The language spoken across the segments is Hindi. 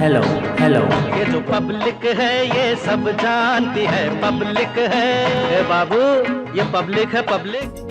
Hello hello. ये जो पब्लिक है ये सब जानती है, पब्लिक है ए बाबू, ये पब्लिक है पब्लिक।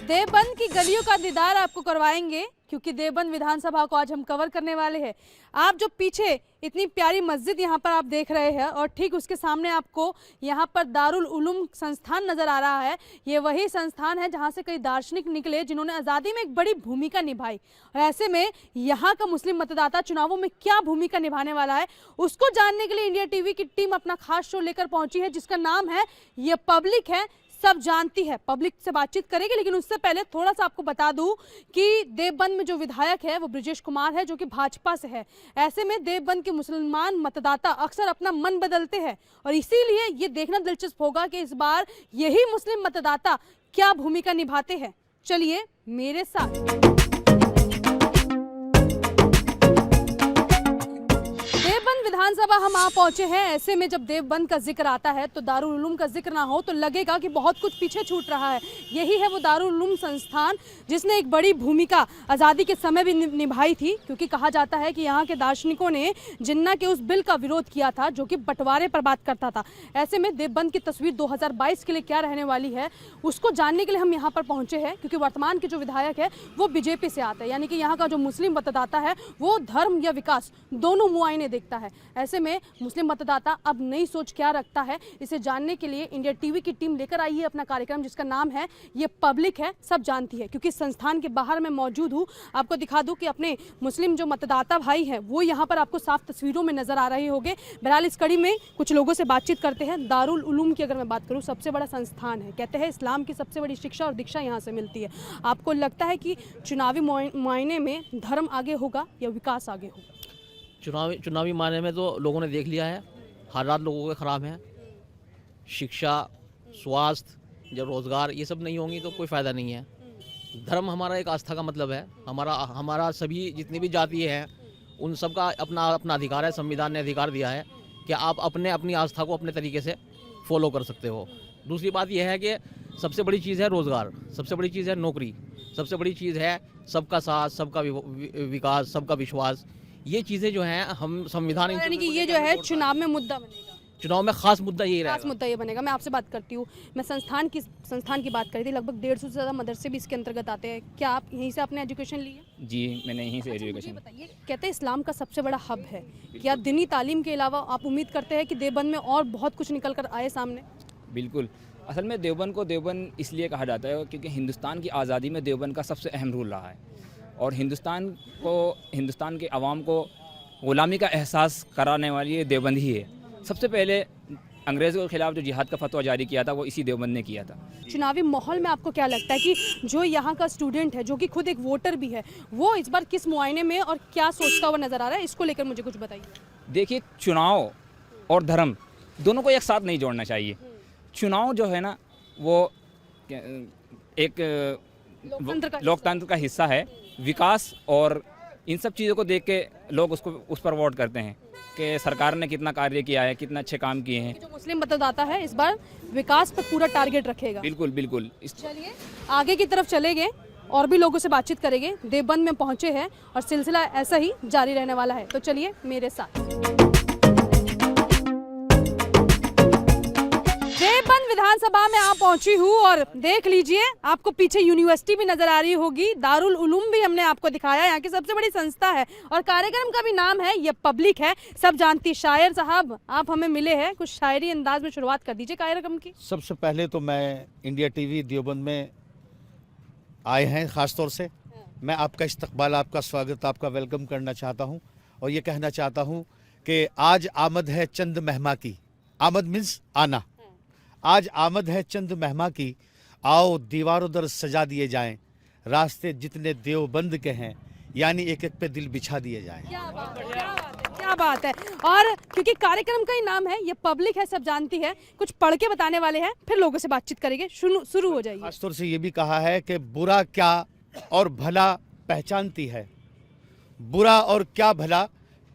देवबंद की गलियों का दीदार आपको करवाएंगे, क्योंकि देवबंद विधानसभा को आज हम कवर करने वाले हैं। आप जो पीछे इतनी प्यारी मस्जिद यहाँ पर आप देख रहे हैं और ठीक उसके सामने आपको यहाँ पर दारुल उलूम संस्थान नज़र आ रहा है। ये वही संस्थान है जहाँ से कई दार्शनिक निकले जिन्होंने आज़ादी में एक बड़ी भूमिका निभाई। और ऐसे में यहाँ का मुस्लिम मतदाता चुनावों में क्या भूमिका निभाने वाला है, उसको जानने के लिए इंडिया टीवी की टीम अपना खास शो लेकर पहुंची है, जिसका नाम है ये पब्लिक है सब जानती है। पब्लिक से बातचीत करेंगे, लेकिन उससे पहले थोड़ा सा आपको बता दूं कि देवबंद में जो विधायक है वो ब्रजेश कुमार है, जो कि भाजपा से है। ऐसे में देवबंद के मुसलमान मतदाता अक्सर अपना मन बदलते हैं और इसीलिए ये देखना दिलचस्प होगा कि इस बार यही मुस्लिम मतदाता क्या भूमिका निभाते हैं। चलिए मेरे साथ। देवबंद विधानसभा हम आ पहुंचे हैं। ऐसे में जब देवबंद का जिक्र आता है तो दारुल उलूम का जिक्र ना हो तो लगेगा कि बहुत कुछ पीछे छूट रहा है। यही है वो दारुल उलूम संस्थान जिसने एक बड़ी भूमिका आज़ादी के समय भी निभाई थी, क्योंकि कहा जाता है कि यहाँ के दार्शनिकों ने जिन्ना के उस बिल का विरोध किया था जो कि बंटवारे पर बात करता था। ऐसे में देवबंद की तस्वीर 2022 के लिए क्या रहने वाली है उसको जानने के लिए हम यहाँ पर पहुँचे हैं, क्योंकि वर्तमान के जो विधायक है वो बीजेपी से आते हैं। यानी कि यहाँ का जो मुस्लिम मतदाता है वो धर्म या विकास दोनों मुआयने देखता है। ऐसे में मुस्लिम मतदाता अब नई सोच क्या रखता है, इसे जानने के लिए इंडिया टीवी की टीम लेकर आई है अपना कार्यक्रम, जिसका नाम है ये पब्लिक है सब जानती है। क्योंकि संस्थान के बाहर मैं मौजूद हूँ, आपको दिखा दूं कि अपने मुस्लिम जो मतदाता भाई हैं वो यहाँ पर आपको साफ तस्वीरों में नजर आ रहे होंगे। बहरहाल इस कड़ी में कुछ लोगों से बातचीत करते हैं। दारुल उलूम की अगर मैं बात करूँ, सबसे बड़ा संस्थान है, कहते हैं इस्लाम की सबसे बड़ी शिक्षा और दीक्षा यहाँ से मिलती है। आपको लगता है कि चुनावी मुआयने में धर्म आगे होगा या विकास आगे होगा? चुनावी मायने में तो लोगों ने देख लिया है, हालात लोगों के ख़राब हैं। शिक्षा, स्वास्थ्य, जब रोज़गार ये सब नहीं होंगी तो कोई फ़ायदा नहीं है। धर्म हमारा एक आस्था का मतलब है। हमारा सभी जितनी भी जाति हैं उन सब का अपना अपना अधिकार है। संविधान ने अधिकार दिया है कि आप अपनी आस्था को अपने तरीके से फॉलो कर सकते हो। दूसरी बात यह है कि सबसे बड़ी चीज़ है रोज़गार, सबसे बड़ी चीज़ है नौकरी, सबसे बड़ी चीज़ है सबका साथ, सबका विकास, सबका विश्वास। ये चीज़ें जो हैं हम संविधान, यानी कि ये जो है चुनाव में मुद्दा बनेगा, चुनाव में खास मुद्दा ये रहेगा। खास मुद्दा ये बनेगा। मैं आपसे बात करती हूँ, मैं संस्थान की बात करी थी। लगभग 150 से ज़्यादा मदरसे भी इसके अंतर्गत आते हैं। क्या आप यहीं से आपने एजुकेशन ली है? जी, मैंने यहीं से अच्छा, एजुकेशन। मुझे बताइए, कहते हैं इस्लाम का सबसे बड़ा हब है, क्या दीनी तालीम के अलावा आप उम्मीद करते हैं कि देवबंद में और बहुत कुछ निकल कर आए सामने? बिल्कुल। असल में देवबंद को देवबंद इसलिए कहा जाता है क्योंकि हिंदुस्तान की आज़ादी में देवबंद का सबसे अहम रोल रहा है और हिंदुस्तान के अवाम को ग़ुलामी का एहसास कराने वाली ये देवबंद ही है। सबसे पहले अंग्रेज़ों के खिलाफ जो जिहाद का फतवा जारी किया था वो इसी देवबंद ने किया था। चुनावी माहौल में आपको क्या लगता है कि जो यहाँ का स्टूडेंट है, जो कि खुद एक वोटर भी है, वो इस बार किस मुआयने में और क्या सोचता हुआ नज़र आ रहा है, इसको लेकर मुझे कुछ बताइए। देखिए, चुनाव और धर्म दोनों को एक साथ नहीं जोड़ना चाहिए। चुनाव जो है ना वो एक लोकतंत्र का हिस्सा है। विकास और इन सब चीज़ों को देख के लोग उस पर वोट करते हैं कि सरकार ने कितना कार्य किया है, कितना अच्छे काम किए हैं। जो मुस्लिम मतदाता है इस बार विकास पर पूरा टारगेट रखेगा। बिल्कुल बिल्कुल। चलिए आगे की तरफ चलेंगे और भी लोगों से बातचीत करेंगे। देवबंद में पहुंचे हैं और सिलसिला ऐसा ही जारी रहने वाला है, तो चलिए मेरे साथ। देवबंद विधानसभा में आप पहुंची हूँ और देख लीजिए, आपको पीछे यूनिवर्सिटी भी नजर आ रही होगी, दारुल उलूम भी हमने आपको दिखाया, यहाँ की सबसे बड़ी संस्था है और कार्यक्रम का भी नाम है ये पब्लिक है सब जानती। शायर साहब आप हमें मिले हैं, कुछ शायरी अंदाज में शुरुआत कर दीजिए कार्यक्रम की। सबसे पहले तो मैं इंडिया टीवी देवबंद में आए हैं, ख़ास तौर से मैं आपका इस्तकबाल, आपका स्वागत, आपका वेलकम करना चाहता हूँ और ये कहना चाहता हूँ कि आज आमद है चंद मेहमा की। आमद मीन्स आना। आज आमद है चंद मेहमा की, आओ दीवारों दर सजा दिए जाएं, रास्ते जितने देवबंद के हैं, यानी एक एक पे दिल बिछा दिए जाएं। क्या बात है, क्या बात है, क्या बात है। और क्योंकि कार्यक्रम का ही नाम है ये पब्लिक है सब जानती है, कुछ पढ़ के बताने वाले हैं, फिर लोगों से बातचीत करेंगे। शुरू हो जाइए। खासतौर से ये भी कहा है कि बुरा क्या और भला पहचानती है, बुरा और क्या भला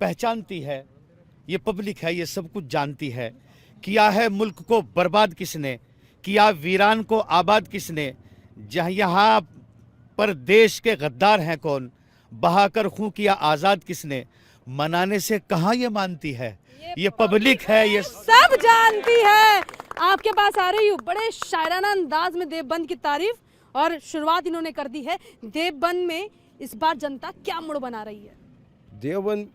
पहचानती है, ये पब्लिक है, ये सब कुछ जानती है किया है मुल्क को बर्बाद किसने, किया वीरान को आबाद किसने, जहाँ यहाँ पर देश के गद्दार हैं कौन, बहाकर खून किया आज़ाद किसने, मनाने से कहाँ ये मानती है, ये पब्लिक है, ये सब जानती है। आपके पास आ रही हूँ, बड़े शायराना अंदाज में देवबंद की तारीफ और शुरुआत इन्होंने कर दी है। देवबंद में इस बार जनता क्या मुड़ बना रही है? देवबंद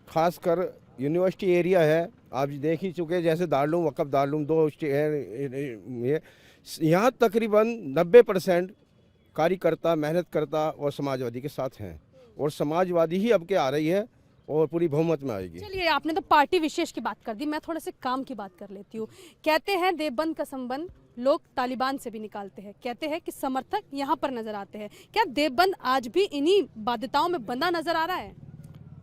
खासकर यूनिवर्सिटी एरिया है, आप देख ही चुके, जैसे दारुल वक़फ़ दारुल दो ये यहाँ तकरीबन 90% कार्यकर्ता मेहनतकर्ता और समाजवादी के साथ हैं, और समाजवादी ही अब के आ रही है और पूरी बहुमत में आएगी। चलिए, आपने तो पार्टी विशेष की बात कर दी, मैं थोड़ा से काम की बात कर लेती हूँ। कहते हैं देवबंद का संबंध लोग तालिबान से भी निकालते हैं, कहते हैं कि समर्थक यहाँ पर नजर आते हैं। क्या देवबंद आज भी इन्हीं बाध्यताओं में बंधा नजर आ रहा है?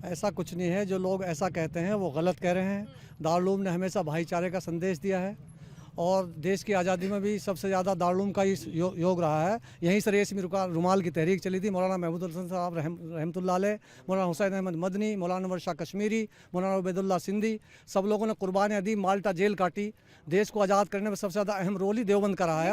ऐसा कुछ नहीं है, जो लोग ऐसा कहते हैं वो गलत कह रहे हैं। दारुल उलूम ने हमेशा भाईचारे का संदेश दिया है, और देश की आज़ादी में भी सबसे ज़्यादा दारुल उलूम का ही योग रहा है। यहीं से रेशमी रुमाल की तहरीक चली थी। मौलाना महमूद हसन साहब रहमतुल्लाह अलैह, मौलाना हुसैन अहमद मदनी, मौलाना अनवर शाह कश्मीरी, मौलाना उबैदुल्लाह सिंधी, सब लोगों ने कुर्बानी दी, माल्टा जेल काटी। देश को आज़ाद करने में सबसे ज़्यादा अहम रोल ही देवबंद का रहा है।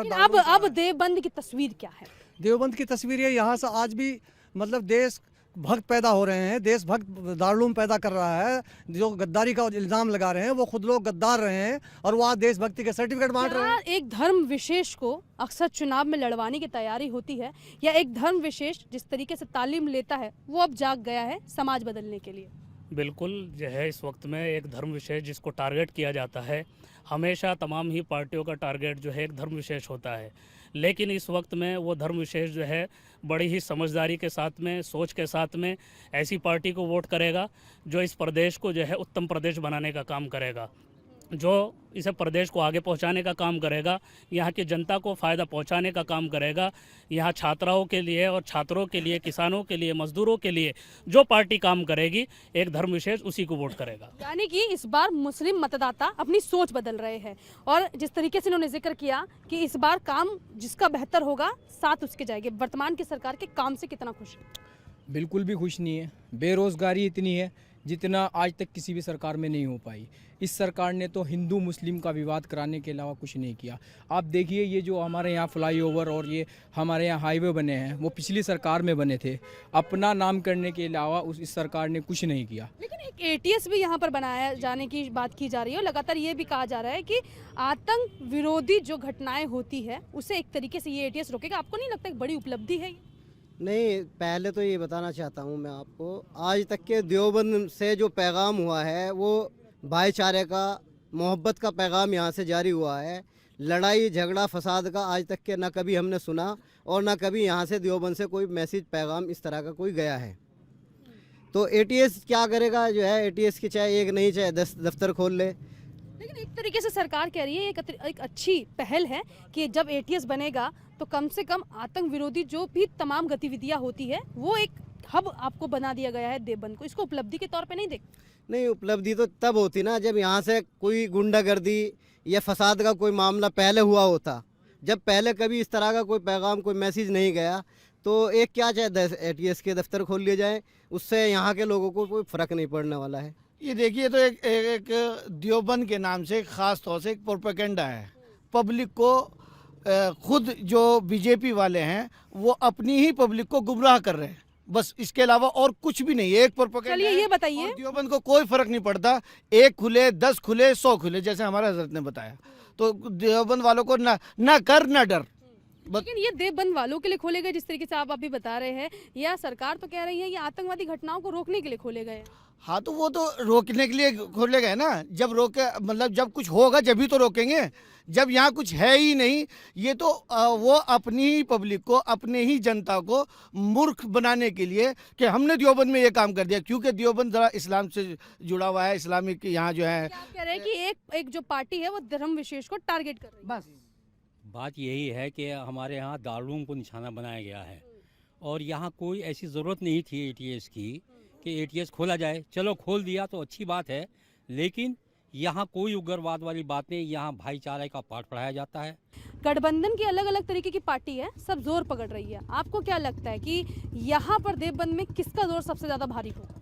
अब देवबंद की तस्वीर क्या है? देवबंद की तस्वीर है, यहाँ से आज भी मतलब देश भक्त पैदा हो रहे हैं, देशभक्त दारुल उलूम पैदा कर रहा है। जो गद्दारी का इल्ज़ाम लगा रहे हैं वो खुद लोग गद्दार रहे हैं, और वो आज देशभक्ति के सर्टिफिकेट बांट रहे हैं। एक धर्म विशेष को अक्सर चुनाव में लड़वाने की तैयारी होती है, या एक धर्म विशेष जिस तरीके से तालीम लेता है वो अब जाग गया है समाज बदलने के लिए? बिल्कुल जो है, इस वक्त में एक धर्म विशेष जिसको टारगेट किया जाता है, हमेशा तमाम ही पार्टियों का टारगेट जो है एक धर्म विशेष होता है, लेकिन इस वक्त में वो धर्म विशेष जो है बड़ी ही समझदारी के साथ में, सोच के साथ में ऐसी पार्टी को वोट करेगा जो इस प्रदेश को जो है उत्तम प्रदेश बनाने का काम करेगा, जो इस प्रदेश को आगे पहुंचाने का काम करेगा, यहाँ की जनता को फ़ायदा पहुंचाने का काम करेगा। यहाँ छात्राओं के लिए और छात्रों के लिए, किसानों के लिए, मजदूरों के लिए जो पार्टी काम करेगी, एक धर्म विशेष उसी को वोट करेगा। यानी कि इस बार मुस्लिम मतदाता अपनी सोच बदल रहे हैं, और जिस तरीके से इन्होंने जिक्र किया कि इस बार काम जिसका बेहतर होगा साथ उसके जाएंगे। वर्तमान की सरकार के काम से कितना खुश है? बिल्कुल भी खुश नहीं है। बेरोज़गारी इतनी है जितना आज तक किसी भी सरकार में नहीं हो पाई। इस सरकार ने तो हिंदू मुस्लिम का विवाद कराने के अलावा कुछ नहीं किया। आप देखिए, ये जो हमारे यहाँ फ्लाईओवर और ये हमारे यहाँ हाईवे बने हैं वो पिछली सरकार में बने थे। अपना नाम करने के अलावा इस सरकार ने कुछ नहीं किया। लेकिन एक एटीएस भी यहाँ पर बनाया जाने की बात की जा रही है, लगातार ये भी कहा जा रहा है कि आतंक विरोधी जो घटनाएं होती है उसे एक तरीके से ये एटीएस रोकेगा। आपको नहीं लगता एक बड़ी उपलब्धि है? नहीं, पहले तो ये बताना चाहता हूँ मैं आपको, आज तक के देवबंद से जो पैगाम हुआ है वो भाईचारे का, मोहब्बत का पैगाम यहाँ से जारी हुआ है। लड़ाई झगड़ा फसाद का आज तक के ना कभी हमने सुना, और ना कभी यहाँ से देवबंद से कोई मैसेज पैगाम इस तरह का कोई गया है। तो एटीएस क्या करेगा? जो है एटीएस की चाहे एक नहीं चाहे 10 दफ्तर खोल ले। लेकिन एक तरीके से सरकार कह रही है एक अच्छी पहल है कि जब एटीएस बनेगा तो कम से कम आतंक विरोधी जो भी तमाम गतिविधियां होती है वो एक हब आपको बना दिया गया है देवबंद को। इसको उपलब्धि के तौर पे नहीं देख? नहीं, उपलब्धि तो तब होती ना जब यहाँ से कोई गुंडागर्दी या फसाद का कोई मामला पहले हुआ होता। जब पहले कभी इस तरह का कोई पैगाम, कोई मैसेज नहीं गया, तो एक क्या चाहे 10 एटीएस के दफ्तर खोल लिए जाए, उससे यहाँ के लोगों को कोई फ़र्क नहीं पड़ने वाला है। ये देखिए, तो एक देवबंद के नाम से ख़ास तौर से एक प्रोपेगेंडा है। पब्लिक को खुद जो बीजेपी वाले हैं वो अपनी ही पब्लिक को गुमराह कर रहे हैं, बस इसके अलावा और कुछ भी नहीं। एक प्रोपेगेंडा। चलिए ये बताइए, देवबंद को कोई फर्क नहीं पड़ता, 1 खुले 10 खुले 100 खुले, जैसे हमारा हजरत ने बताया। तो देवबंद वालों को ना कर ना डर। लेकिन ये देवबंद वालों के लिए खोले गए जिस तरीके से आप अभी बता रहे हैं, या सरकार तो कह रही है ये आतंकवादी घटनाओं को रोकने के लिए खोले गए? हाँ, तो वो तो रोकने के लिए खोले गए ना। जब रोके मतलब जब कुछ होगा जब भी तो रोकेंगे। जब यहाँ कुछ है ही नहीं, ये तो वो अपनी ही पब्लिक को, अपने ही जनता को मूर्ख बनाने के लिए कि हमने देवबंद में ये काम कर दिया, क्योंकि देवबंद जरा इस्लाम से जुड़ा हुआ है। इस्लामिक यहाँ जो है, क्या कह रहे हैं कि एक जो पार्टी है वो धर्म विशेष को टारगेट कर रही है? बस बात यही है कि हमारे यहाँ दारुल उलूम को निशाना बनाया गया है, और यहाँ कोई ऐसी ज़रूरत नहीं थी एटीएस की कि एटीएस खोला जाए। चलो खोल दिया तो अच्छी बात है, लेकिन यहाँ कोई उग्रवाद वाली बात नहीं, यहाँ भाईचारे का पाठ पढ़ाया जाता है। गठबंधन की अलग अलग तरीके की पार्टी है, सब जोर पकड़ रही है। आपको क्या लगता है कि यहाँ पर देवबंद में किसका जोर सबसे ज़्यादा भारी होगा?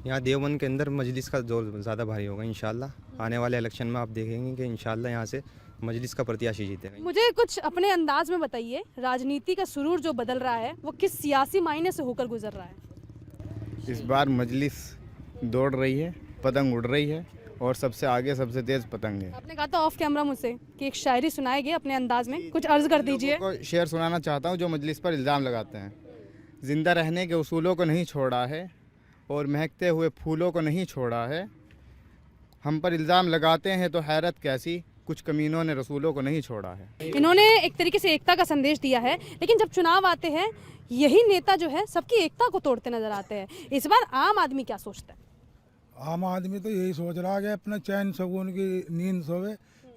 यहाँ देवबंद के अंदर मजलिस का जोर ज़्यादा भारी होगा इंशाल्लाह। आने वाले इलेक्शन में आप देखेंगे कि इंशाल्लाह यहाँ से मजलिस का प्रत्याशी जीतेगा। मुझे कुछ अपने अंदाज में बताइए, राजनीति का सुरूर जो बदल रहा है वो किस सियासी मायने से होकर गुजर रहा है? इस बार मजलिस दौड़ रही है, पतंग उड़ रही है और सबसे आगे सबसे तेज पतंग है। आपने कहा था ऑफ कैमरा मुझसे कि एक शायरी सुनाएंगे अपने अंदाज में, कुछ अर्ज कर दीजिए। को शेर सुनाना चाहता हूँ जो मजलिस पर इल्ज़ाम लगाते हैं। जिंदा रहने के उसूलों को नहीं छोड़ा है और महकते हुए फूलों को नहीं छोड़ा है। हम पर इल्ज़ाम लगाते हैं तो हैरत कैसी, कुछ कमीनों ने रसूलों को नहीं छोड़ा है। इन्होंने एक तरीके से एकता का संदेश दिया है, लेकिन जब चुनाव आते हैं यही नेता जो है सबकी एकता को तोड़ते नजर आते हैं। इस बार आम आदमी क्या सोचता है? आम आदमी तो यही सोच रहा है कि अपना चैन सुकून की नींद सोवे।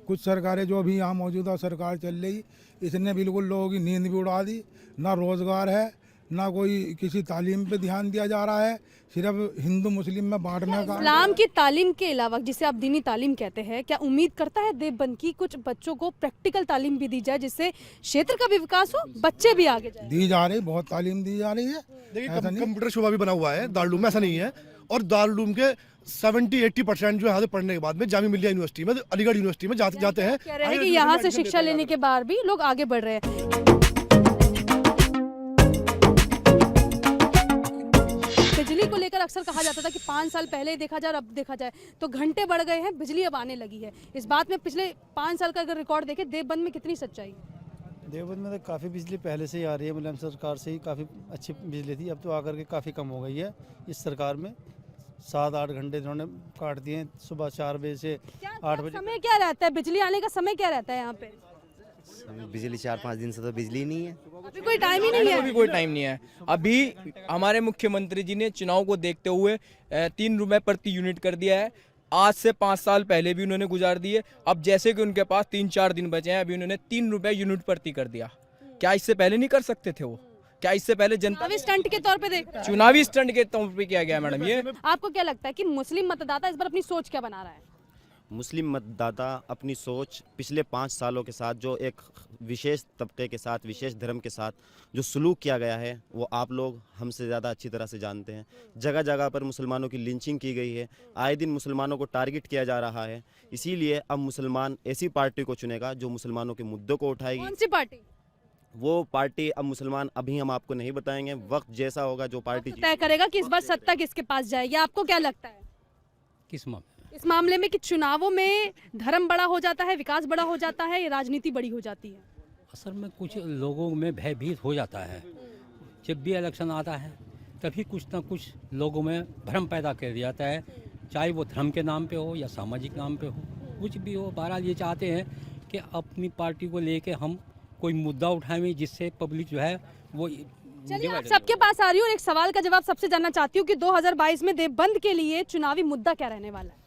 कुछ सरकारें जो भी यहाँ मौजूदा सरकार चल रही, इसने बिल्कुल लोगों की नींद भी उड़ा दी। ना रोज़गार है, ना कोई किसी तालीम पे ध्यान दिया जा रहा है, सिर्फ हिंदू मुस्लिम में बांटने का। इस्लाम की तालीम के अलावा, जिसे आप दीनी तालीम कहते हैं, क्या उम्मीद करता है देवबंद की कुछ बच्चों को प्रैक्टिकल तालीम भी दी जाए जिससे क्षेत्र का भी विकास हो, बच्चे भी आगे जाए? दी जा रही, बहुत तालीम दी जा रही है। देखिए कंप्यूटर शुबा भी बना हुआ है दारुल में, ऐसा नहीं है। और दारुल के 70-80% जो यहाँ से पढ़ने के बाद में जामिया मिल्लिया यूनिवर्सिटी में, अलीगढ़ यूनिवर्सिटी में जाते हैं। कह रहे हैं कि यहाँ से शिक्षा लेने के बाद भी लोग आगे बढ़ रहे हैं। बिजली को लेकर अक्सर कहा जाता था कि 5 साल पहले देखा जाए और अब देखा जाए तो घंटे बढ़ गए हैं, बिजली अब आने लगी है। इस बात में पिछले 5 साल का अगर रिकॉर्ड देखें, देवबंद में कितनी सच्चाई है? देवबंद में तो काफ़ी बिजली पहले से ही आ रही है, मुलायम सरकार से ही काफ़ी अच्छी बिजली थी। अब तो आकर के काफ़ी कम हो गई है इस सरकार में। 7-8 घंटे इन्होंने काट दिए, सुबह 4 बजे से 8 बजे। समय क्या रहता है, बिजली आने का समय क्या रहता है यहाँ पे? बिजली 4-5 दिन से तो बिजली नहीं है। अभी कोई टाइम ही नहीं है। अभी कोई टाइम नहीं है। अभी हमारे मुख्यमंत्री जी ने चुनाव को देखते हुए 3 रुपए प्रति यूनिट कर दिया है। आज से 5 साल पहले भी उन्होंने गुजार दिए। अब जैसे कि उनके पास 3-4 दिन बचे हैं, अभी उन्होंने 3 रुपए यूनिट प्रति कर दिया। क्या इससे पहले नहीं कर सकते थे वो? क्या इससे पहले जनता चुनावी स्टंट के तौर पे देख रहे हैं? चुनावी स्टंट के तौर पे किया गया मैडम ये। आपको क्या लगता है कि मुस्लिम मतदाता इस बार अपनी सोच क्या बना रहा है? मुस्लिम मतदाता अपनी सोच पिछले 5 सालों के साथ जो एक विशेष तबके के साथ, विशेष धर्म के साथ जो सलूक किया गया है, वो आप लोग हमसे ज़्यादा अच्छी तरह से जानते हैं। जगह जगह पर मुसलमानों की लिंचिंग की गई है, आए दिन मुसलमानों को टारगेट किया जा रहा है। इसीलिए अब मुसलमान ऐसी पार्टी को चुनेगा जो मुसलमानों के मुद्दों को उठाएगी। कौन सी पार्टी? वो पार्टी अब मुसलमान अभी हम आपको नहीं बताएंगे, वक्त जैसा होगा जो पार्टी तय करेगा कि इस बार सत्ता किसके पास जाएगी। आपको क्या लगता है किस मामले? इस मामले में कि चुनावों में धर्म बड़ा हो जाता है, विकास बड़ा हो जाता है, या राजनीति बड़ी हो जाती है? असल में कुछ लोगों में भयभीत हो जाता है। जब भी इलेक्शन आता है तभी कुछ ना कुछ लोगों में भ्रम पैदा कर दिया जाता है, चाहे वो धर्म के नाम पे हो या सामाजिक नाम पे हो, कुछ भी हो। बहरहाल ये चाहते हैं कि अपनी पार्टी को लेके हम कोई मुद्दा उठाएं जिससे पब्लिक जो है वो। चलिए, आप सबके पास आ रही हूँ और एक सवाल का जवाब सबसे जानना चाहती हूँ कि 2022 में देवबंद के लिए चुनावी मुद्दा क्या रहने वाला है?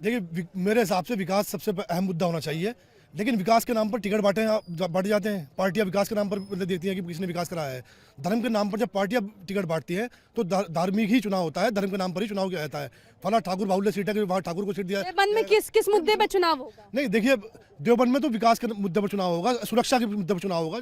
देखिए मेरे हिसाब से विकास सबसे अहम मुद्दा होना चाहिए, लेकिन विकास के नाम पर टिकट बांटे जाते हैं। पार्टियां विकास के नाम पर देती हैं कि किसने विकास कराया है। धर्म के नाम पर जब पार्टियां टिकट बांटती हैं तो धार्मिक ही चुनाव होता है, धर्म के नाम पर ही चुनाव किया जाता है। फला ठाकुर बाहुल्य सीट है कि वहाँ ठाकुर को सीट दिया। देवबंद में किस मुद्दे पर चुनाव होगा? नहीं, देखिए देवबंद में तो विकास के मुद्दे पर चुनाव होगा, सुरक्षा के मुद्दे पर चुनाव होगा।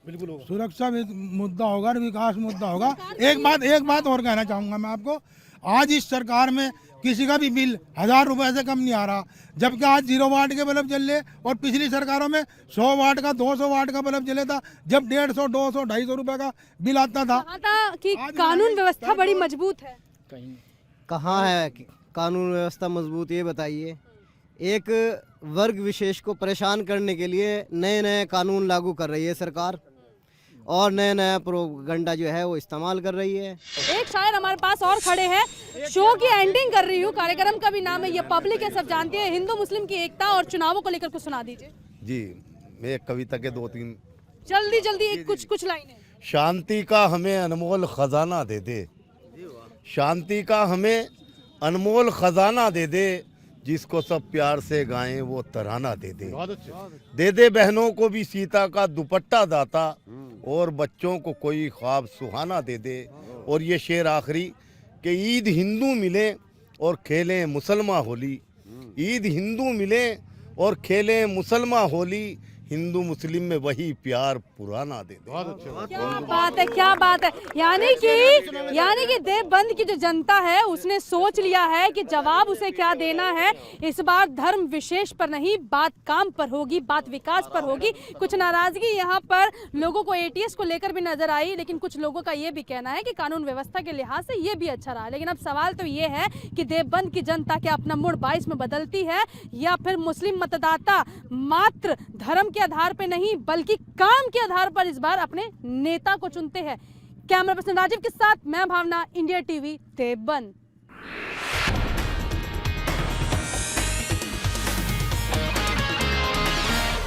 बिल्कुल होगा, सुरक्षा मुद्दा होगा और विकास मुद्दा होगा। एक बात और कहना चाहूँगा मैं आपको, आज इस सरकार में किसी का भी बिल 1000 रुपए से कम नहीं आ रहा, जबकि आज 0 वाट के बल्ब चल रहे और पिछली सरकारों में 100 वाट का 200 वाट का बल्ब चले था, जब 150, 200, 250 रुपए का बिल आता था। कि कानून व्यवस्था बड़ी मजबूत है। कहाँ है कानून व्यवस्था मजबूत, ये बताइए। एक वर्ग विशेष को परेशान करने के लिए नए नए कानून लागू कर रही है सरकार और नया नया प्रोपगंडा जो है वो इस्तेमाल कर रही है। एक शायर हमारे पास और खड़े हैं। शो की एंडिंग कर रही हूँ, कार्यक्रम का भी नाम है ये पब्लिक है, सब जानती है। हिंदू मुस्लिम की एकता और चुनावों को लेकर कुछ सुना दीजिए। जी, मैं एक कविता के 2-3 जल्दी कुछ लाइनें। शांति का हमें अनमोल खजाना दे दे, शांति का हमें अनमोल खजाना दे दे, जिसको सब प्यार से गाएं वो तराना दे दे। दे दे बहनों को भी सीता का दुपट्टा दाता, और बच्चों को कोई ख्वाब सुहाना दे दे। और ये शेर आखिरी कि ईद हिंदू मिले और खेलें मुसलमान होली, ईद हिंदू मिले और खेलें मुसलमान होली, हिंदू मुस्लिम में वही प्यार पुराना दे दे। क्या बात है। यानी कि देवबंद की जो जनता है उसने सोच लिया है कि जवाब उसे क्या देना है। इस बार धर्म विशेष पर नहीं, बात काम पर होगी, बात विकास पर होगी। कुछ नाराजगी यहाँ पर लोगों को एटीएस को लेकर भी नजर आई, लेकिन कुछ लोगों का ये भी कहना है कि कानून व्यवस्था के लिहाज से ये भी अच्छा रहा। लेकिन अब सवाल तो ये है कि देवबंद की जनता क्या अपना मुड़ 22 में बदलती है, या फिर मुस्लिम मतदाता मात्र धर्म के आधार पर नहीं बल्कि काम के आधार पर इस बार अपने नेता को चुनते हैं। कैमरा पर्सन राजीव के साथ मैं भावना, इंडिया टीवी, देवबंद।